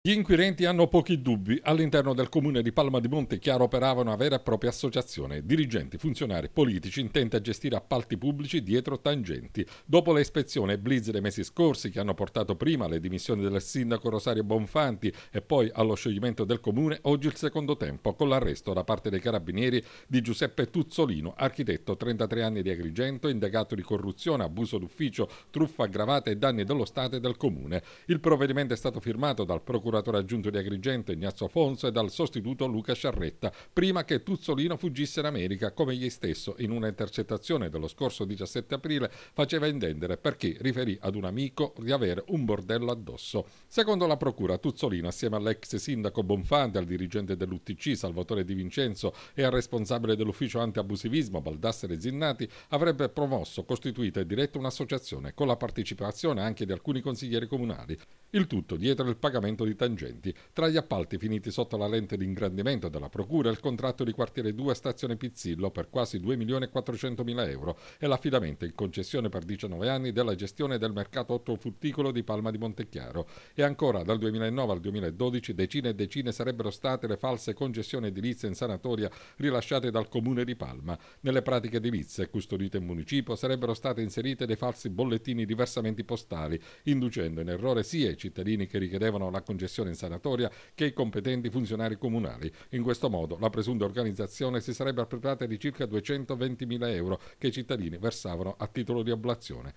Gli inquirenti hanno pochi dubbi. All'interno del comune di Palma di Montechiaro operava una vera e propria associazione. Dirigenti, funzionari, politici intenti a gestire appalti pubblici dietro tangenti. Dopo le ispezioni e blitz dei mesi scorsi che hanno portato prima alle dimissioni del sindaco Rosario Bonfanti e poi allo scioglimento del comune, oggi il secondo tempo con l'arresto da parte dei carabinieri di Giuseppe Tuzzolino, architetto 33 anni di Agrigento, indagato di corruzione, abuso d'ufficio, truffa aggravata e danni dello Stato e del comune. Il provvedimento è stato firmato dal procuratore aggiunto di Agrigento Ignazio Afonso e dal sostituto Luca Sciarretta, prima che Tuzzolino fuggisse in America, come egli stesso in una intercettazione dello scorso 17 aprile faceva intendere, perché riferì ad un amico di avere un bordello addosso. Secondo la procura, Tuzzolino, assieme all'ex sindaco Bonfante, al dirigente dell'UTC Salvatore Di Vincenzo e al responsabile dell'ufficio antiabusivismo Baldassare Zinnati, avrebbe promosso, costituito e diretto un'associazione con la partecipazione anche di alcuni consiglieri comunali. Il tutto dietro il pagamento di tangenti. Tra gli appalti finiti sotto la lente di ingrandimento della Procura il contratto di quartiere 2 a Stazione Pizzillo per quasi 2.400.000 euro e l'affidamento in concessione per 19 anni della gestione del mercato ortofrutticolo di Palma di Montechiaro. E ancora dal 2009 al 2012 decine e decine sarebbero state le false concessioni edilizie in sanatoria rilasciate dal Comune di Palma. Nelle pratiche edilizie custodite in municipio sarebbero state inserite dei falsi bollettini di versamenti postali, inducendo in errore sia i cittadini che richiedevano la concessione in sanatoria che i competenti funzionari comunali. In questo modo la presunta organizzazione si sarebbe appropriata di circa 220.000 euro che i cittadini versavano a titolo di oblazione.